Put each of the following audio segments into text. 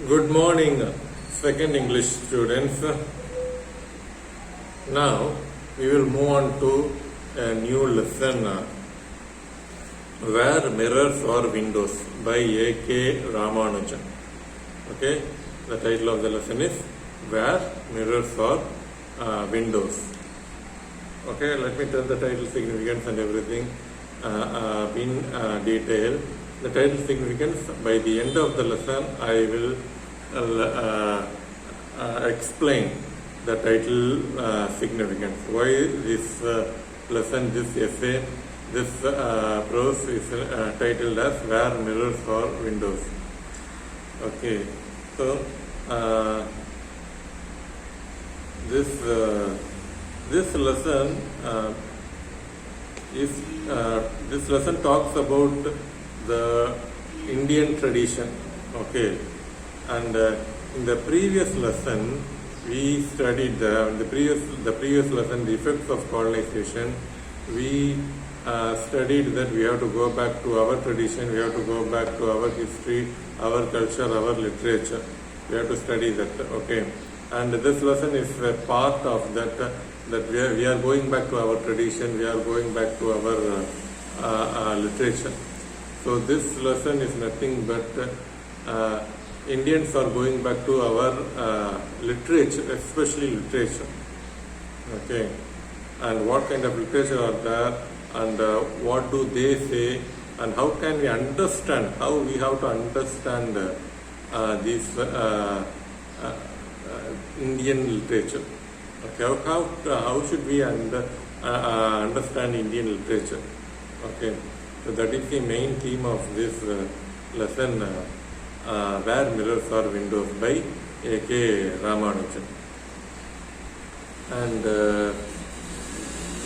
Good morning, second English students. Now we will move on to a new lesson Where Mirrors Are Windows by A.K. Ramanujan. Okay, the title of the lesson is Where Mirrors Are Windows. Okay, let me tell the title significance and everything in detail. The title significance, by the end of the lesson I will explain the title significance. Why this lesson, this essay, this prose is titled as Where Mirrors Are Windows. Okay, so this lesson this lesson talks about the Indian tradition. Okay, and in the previous lesson we studied the previous lesson, the effects of colonization. We studied that we have to go back to our tradition, we have to go back to our history, our culture, our literature. We have to study that. Okay, and this lesson is a part of that. That we are going back to our tradition, we are going back to our literature. So this lesson is nothing but Indians are going back to our literature, especially literature. Okay, and what kind of literature are there, and what do they say, and how can we understand, how we have to understand this Indian literature. Okay, how should we understand Indian literature? Okay, so that is the main theme of this lesson, Where Mirrors Are Windows by A.K. Ramanujan. And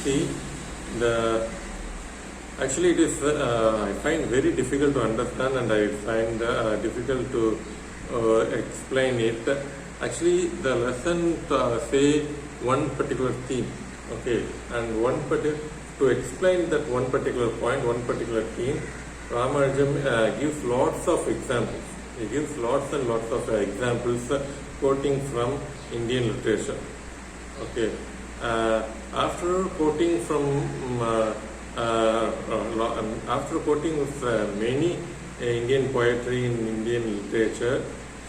see, actually it is I find very difficult to understand, and I find difficult to explain it. Actually, the lesson say one particular theme, okay, and to explain that one particular point, one particular theme, Ramanujan gives lots of examples. He gives lots and lots of examples quoting from Indian literature. Okay, after quoting many Indian poetry in Indian literature,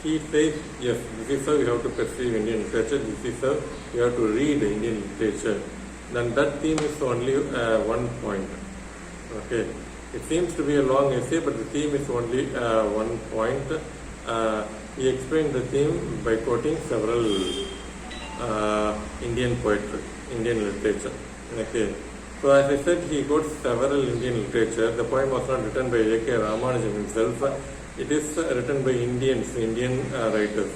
he says, yes, this is how you have to perceive Indian literature, this is how you have to read Indian literature. Then that theme is only one point. Okay, it seems to be a long essay, but the theme is only one point. He explained the theme by quoting several Indian poetry, Indian literature. Okay, so as I said, he quotes several Indian literature. The poem was not written by A.K. Ramanujan himself. It is written by Indian writers.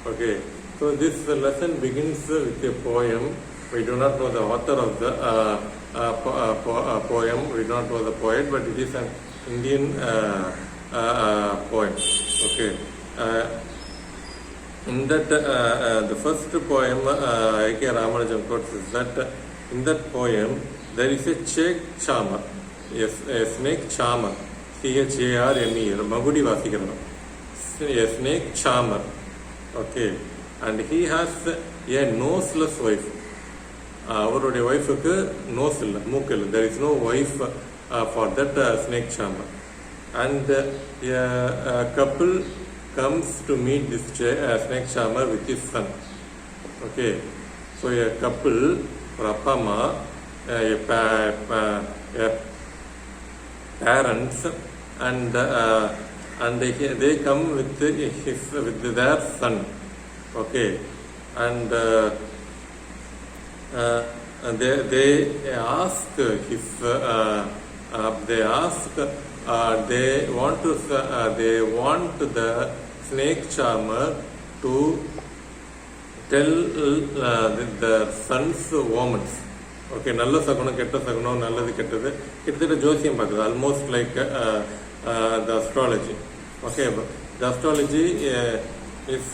Okay, so this lesson begins with a poem. We do not know the author of the poem, we do not know the poet, but it is an Indian poem. Okay, in that the first poem A.K. Ramanujan quotes is that in that poem there is a snake charmer, a snake charmer, CHARMER, Magudi Vasikarana, a snake charmer. Okay, and he has a noseless wife. அவருடைய ஒய்ஃபுக்கு nose இல்லை, மூக்கு இல்லை. There is no wife for that snake charmer. And a couple comes to meet this snake charmer with his son. Okay, so a couple, ஒரு அப்பா அம்மா, parents, and they come with their son. Okay, and they ask they want the snake charmer to tell the son's omens. Okay, நல்ல சகுனம் கெட்ட சகுனம், நல்லது கெட்டது, கிட்டத்தட்ட ஜோசியம் பார்க்குது, almost like the astrology. Okay, the astrology is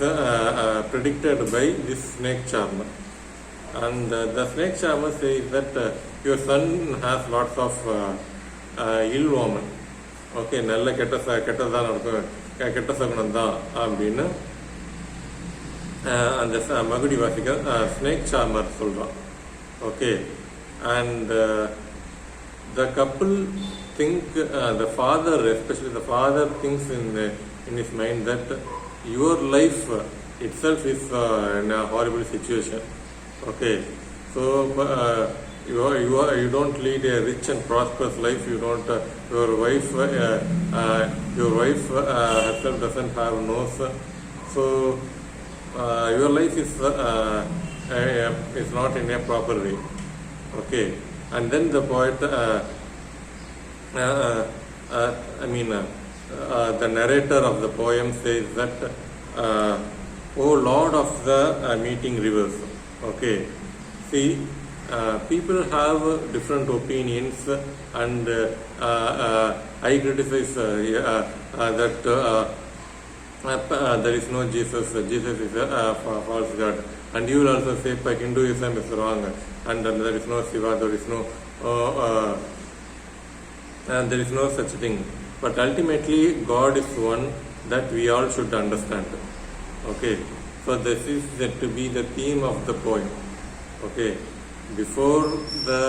predicted by this snake charmer. And the snake charmer says that your son has lots of ill omen. Okay, நல்ல கெட்டதான் நடக்கும், கெட்ட சகுனம் தான் அப்படின்னு அந்த மகுடி வாசிக்க ஸ்னேக் சார்மர் சொல்கிறான். Okay, and the couple think, the father, especially the father, thinks in his mind that your life itself is in a horrible situation. Okay, so you don't lead a rich and prosperous life. You don't. Your wife herself doesn't have nose. So your life is not in a proper way. Okay, and then the poet, the narrator of the poem says that, "O Lord of the meeting rivers." Okay, see, people have different opinions, and I criticize that there is no Jesus. Jesus is a false god, and you will also say Hinduism is wrong, and there is no Shiva, there is no such thing. But ultimately, God is one that we all should understand. Okay, so this is to be the theme of the poem. Okay, before the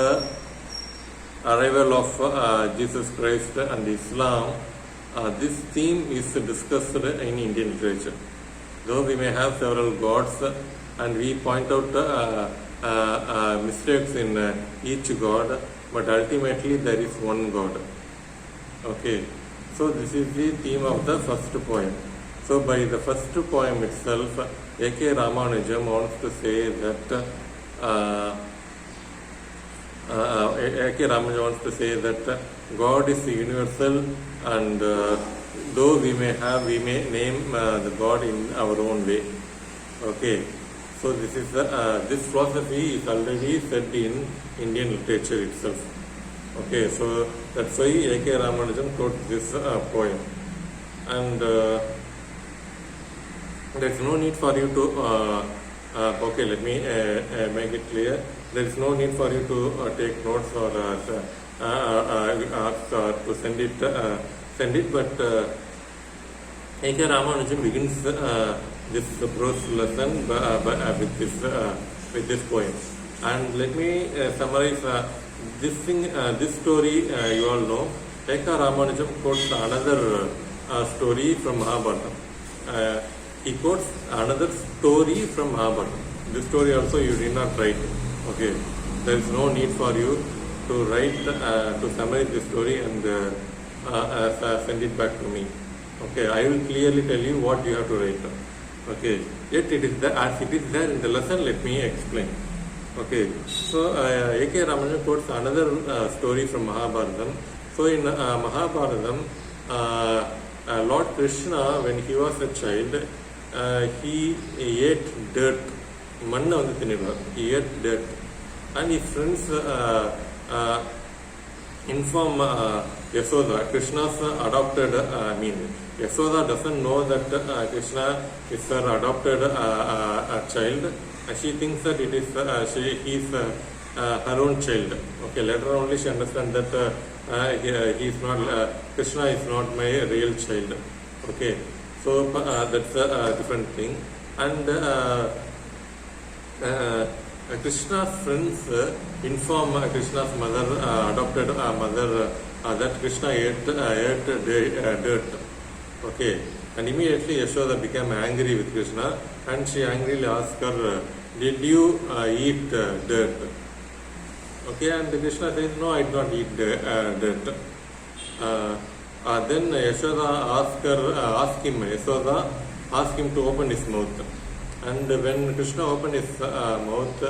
arrival of Jesus Christ and Islam, this theme is discussed in Indian literature. Though we may have several gods, and we point out mistakes in each god, but ultimately there is one God. Okay, so this is the theme of the first poem. So by the first poem itself, A.K. Ramanujam wants to say that A.K. Ramanujam wants to say that God is universal, and though we may name the God in our own way. Okay, so this philosophy is already said in Indian literature itself. Okay, so that's why A.K. Ramanujam wrote this poem, and there's no need for you to okay, let me make it clear. There is no need for you to take notes or to send it, but A.K. Ramanujam begins this prose lesson with this poem. And let me summarize this story. You all know, A.K. Ramanujam quotes another story from Mahabharata. He quotes another story from Mahabharata. This story also you did not write. Okay, there is no need for you to write, to summarize the story and send it back to me. Okay, I will clearly tell you what you have to write. Okay, yet it is as it is there in the lesson, let me explain. Okay, so A.K. Ramanujam quotes another story from Mahabharatam. So in Mahabharatam, Lord Krishna, when he was a child, he ate dirt. Manna vandu thinniruvar. He ate dirt, and his friends inform Yasoda, Krishna's adopted. Yasoda doesn't know that Krishna is her adopted child. She thinks that it is he is her own child. Okay, later only she understands that he is not Krishna is not my real child. Okay, so that's a different thing. And Krishna's friends inform Krishna's mother, adopted mother, that Krishna ate dirt. Okay, and immediately Yashoda became angry with Krishna, and she angrily asked her, "Did you eat dirt?" Okay, and Krishna says, "No, I did not eat dirt." Then Yashoda asked him to open his mouth. And when Krishna opened his mouth,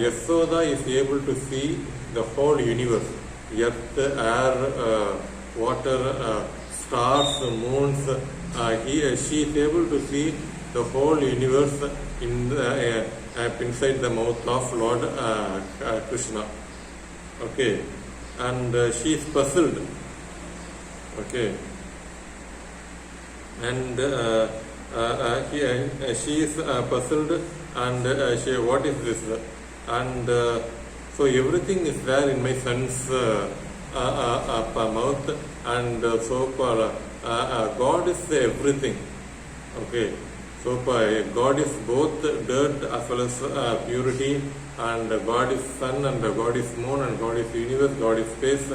Yasoda is able to see the whole universe, earth, air, water, stars, moons. She is able to see the whole universe inside the mouth of Lord Krishna. Okay, and she is puzzled. Okay, and she is puzzled, and what is this? And so everything is there in my son's mouth, and so God is everything. Okay, so God is both dirt as well as purity, and God is sun, and God is moon, and God is universe, God is space.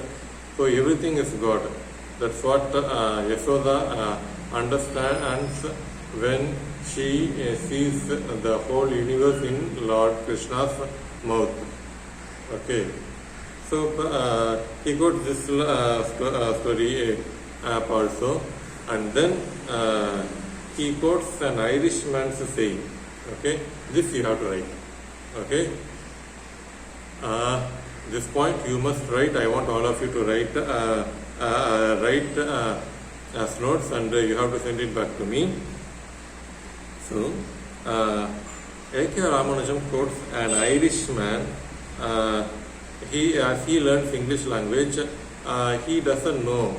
So everything is God. That's what Yashoda understands when she sees the whole universe in Lord Krishna's mouth. Okay, so he got this story also, and then he quotes an Irishman's saying. Okay, this you have to write. Okay, this point you must write. I want all of you to write as notes, and you have to send it back to me. So, A.K. Ramanujam quotes an Irishman. As he learns English language, he doesn't know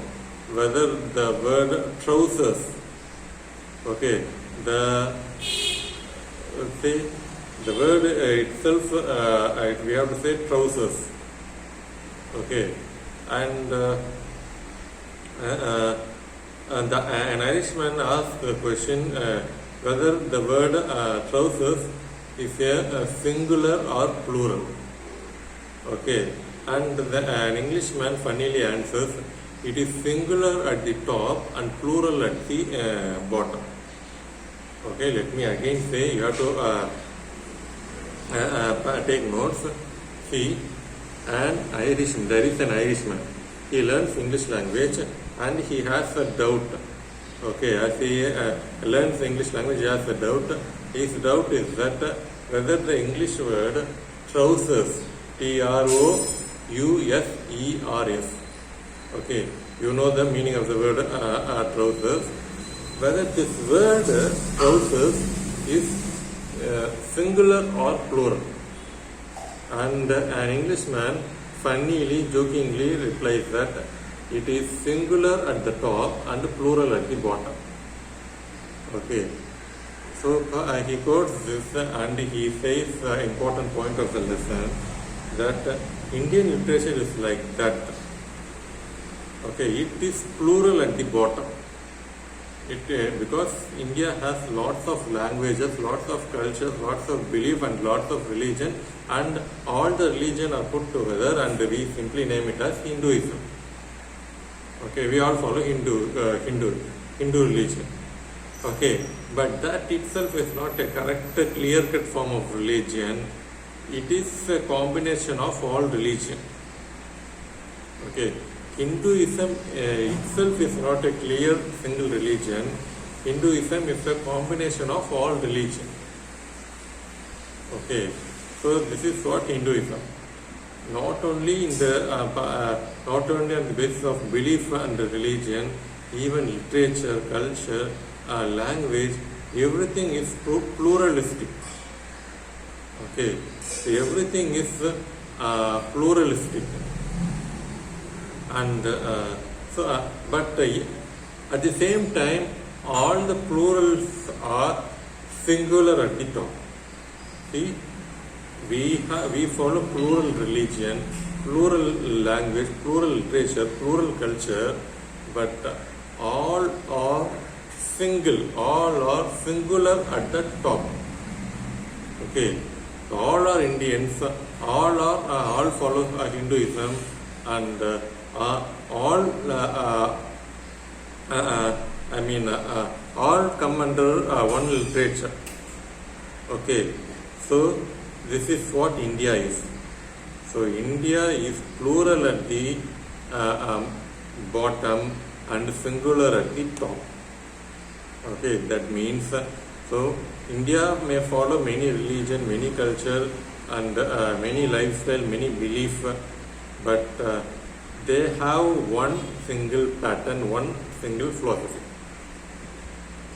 whether the word trousers, okay, the word itself, we have to say trousers, okay, and an Irishman asked the question whether the word trousers is a singular or plural. Okay, and an Englishman funnily answers, it is singular at the top and plural at the bottom. Okay, let me again say, you have to take notes. See, there is an Irishman. He learns English language and he has a doubt. Okay, as he learns English language, he has a doubt. His doubt is that whether the English word trousers, trousers, okay, you know the meaning of the word trousers, whether this word trousers is singular or plural. And an Englishman funnily, jokingly replies that it is singular at the top and plural at the bottom. Okay, so he quotes this and he says the important point of the lesson, that Indian literature is like that. Okay, it is plural at the bottom. Because India has lots of languages, lots of cultures, lots of belief and lots of religion, and all the religion are put together and we simply name it as Hinduism. Okay, we all follow Hindu religion. Okay, but that itself is not a correct, clear-cut form of religion. It is a combination of all religion. Okay, Hinduism itself is not a clear single religion. Hinduism is a combination of all religion. Okay, so this is what Hinduism. Not only on the basis of belief and religion, even literature, culture, language, everything is pluralistic. Okay, so everything is pluralistic. And but at the same time, all the plurals are singular at the top. See, we follow plural religion, plural language, plural literature, plural culture, but all are singular at the top. Okay, so all are Indians, all follow Hinduism, and all come under one literature. Okay, so this is what India is. So India is plural at the bottom and singular at the top. Okay, that means so India may follow many religion, many culture, and many lifestyle, many belief, but they have one single pattern, one single philosophy.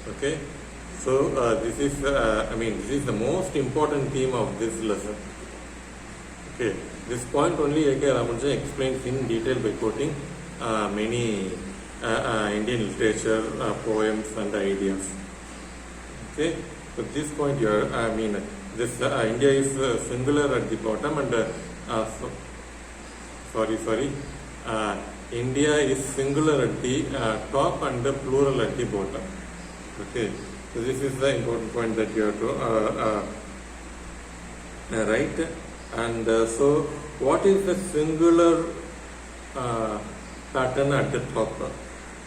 Okay, so this is the most important theme of this lesson. Okay, this point only A.K. Ramanujan explains in detail by quoting many Indian literature, poems and ideas. Okay, so this point here, this India is singular at the bottom, and India is singular at the top and plural at the bottom. Okay, so this is the important point that you have to write. And so, what is the singular pattern at the top?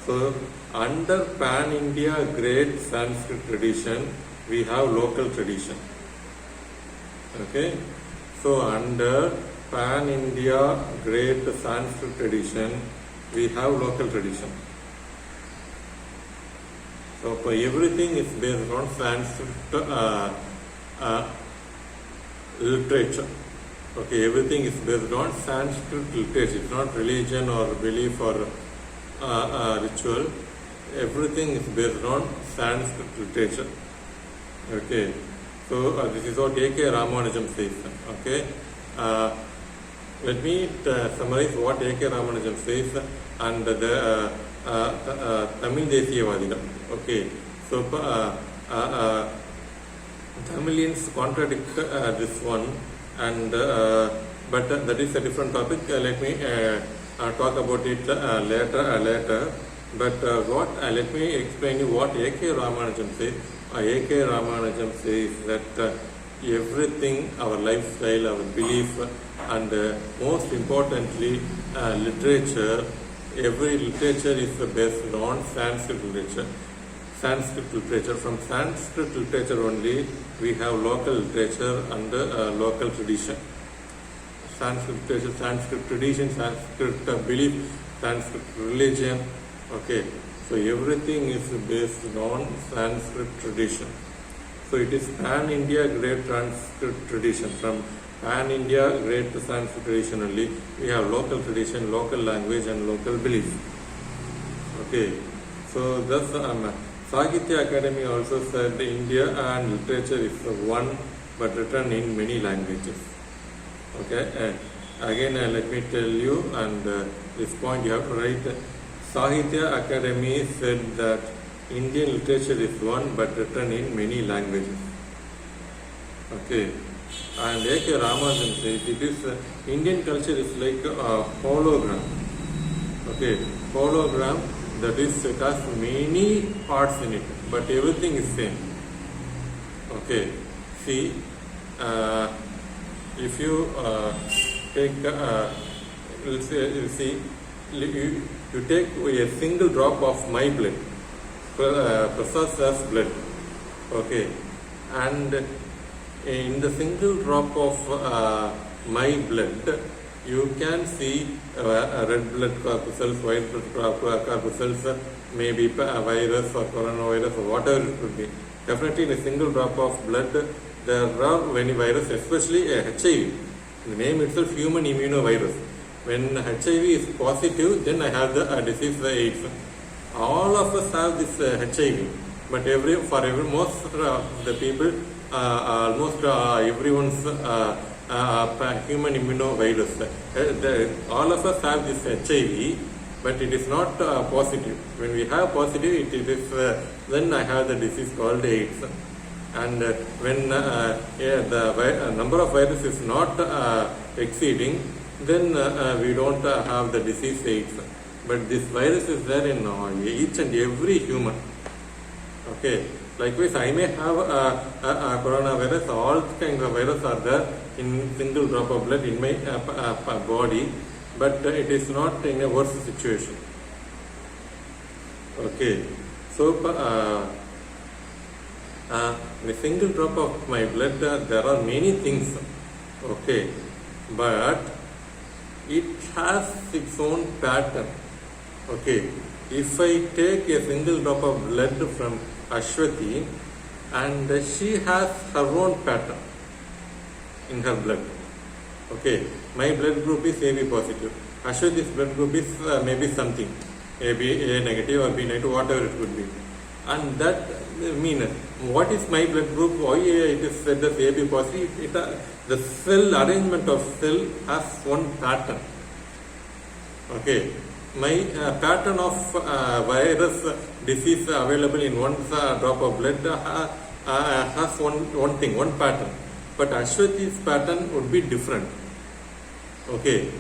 So, under Pan-India great Sanskrit tradition, we have local tradition. Okay, so under Pan-India great Sanskrit tradition, we have local tradition. So everything is based on Sanskrit literature. Okay, everything is based on Sanskrit literature. It's not religion or belief or ritual. Everything is based on Sanskrit literature. Okay, so this is what A.K. Ramanujam says. Okay, let me summarize what A.K. Ramanujam says and the Tamil Desiyavadigal. Okay, so Tamilians contradict this one, and but that is a different topic. Let me talk about it later. But let me explain you what A.K. Ramanujam says. A.K. Ramanujam says that everything, our lifestyle, our belief, and most importantly, literature. Every literature is based on Sanskrit literature. Sanskrit literature. From Sanskrit literature only, we have local literature and local tradition. Sanskrit literature, Sanskrit tradition, Sanskrit belief, Sanskrit religion. Okay, so everything is based on Sanskrit tradition. So it is Pan-India great Sanskrit tradition. From Pan-India great Sanskrit tradition only, we have local tradition, local language and local belief. Okay, so thus Sahitya Academy also said India and literature is one but written in many languages. Okay, again let me tell you, and this point you have to write. Sahitya Academy said that Indian literature is one but written in many languages. Okay, and A.K. Ramanujam says it is Indian culture is like a hologram. Okay, hologram, that is, it has many parts in it, but everything is same. Okay, see, if you take, let's say, you see, you take a single drop of my blood, Prasad's blood, okay, and in the single drop of my blood, you can see red blood corpuscles, white blood corpuscles, maybe virus or coronavirus or whatever it could be. Definitely in a single drop of blood, there are many viruses, especially HIV. The name itself, human immunovirus. When HIV is positive, then I have the disease AIDS. All of us have this HIV, but most of the people, almost everyone's human immunovirus. All of us have this HIV, but it is not positive. When we have positive, it is then I have the disease called AIDS. And when the number of viruses is not exceeding, then we don't have the disease AIDS. But this virus is there in each and every human. Okay. Likewise, I may have a coronavirus. All kinds of viruses are there in single drop of blood in my body, but it is not in a worse situation. Okay. So, in a single drop of my blood, there are many things. Okay. But it has its own pattern. Okay, if I take a single drop of blood from Ashwati and she has her own pattern in her blood. Okay, my blood group is AB positive. Ashwati's blood group is maybe something, maybe A negative or B negative, whatever it could be. And that means, what is my blood group? Why it is said as AB positive? The cell arrangement of cell has one pattern. Okay. My pattern of virus disease available in one drop of blood has one thing, one pattern. But Ashwati's pattern would be different. Okay.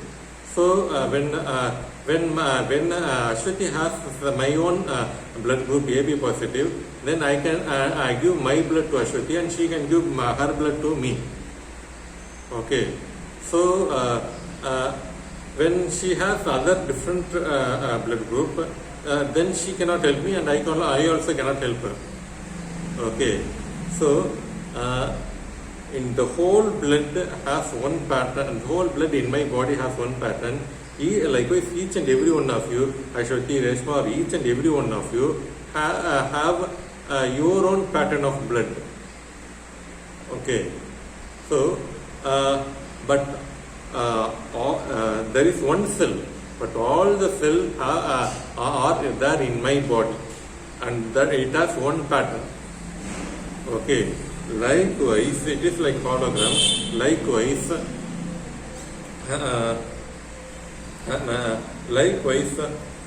So when when Ashwati has my own blood group AB positive, then I can I give my blood to Ashwati and she can give her blood to me. Okay, so when she has other different blood group, then she cannot help me and I also cannot help her. Okay, so in the whole blood has one pattern, the whole blood in my body has one pattern. Likewise, each and every one of you, Ashwati, Reshma, or each and every one of you have your own pattern of blood. Okay, so but there is one cell, but all the cells are there in my body, and that it has one pattern. Okay, likewise, it is like hologram. Likewise,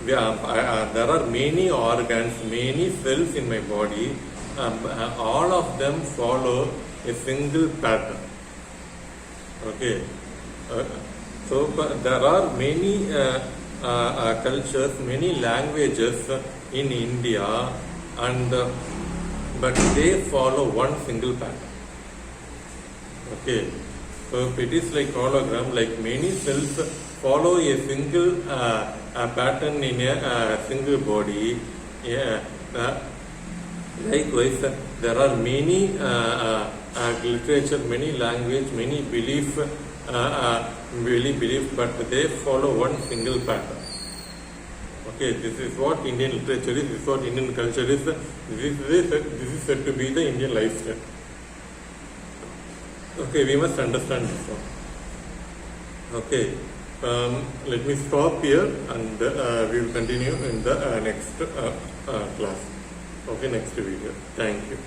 there are many organs, many cells in my body. All of them follow a single pattern. Okay, so there are many cultures, many languages in India, and but they follow one single pattern. Okay, so if it is like hologram, like many cells follow a single pattern in a single body. Likewise, there are many literature, many language, many belief, but they follow one single pattern. Okay, this is what Indian literature is, this is what Indian culture is, this is said to be the Indian lifestyle. Okay, we must understand this one. Okay, let me stop here and we will continue in the next class. Okay, next video. Thank you.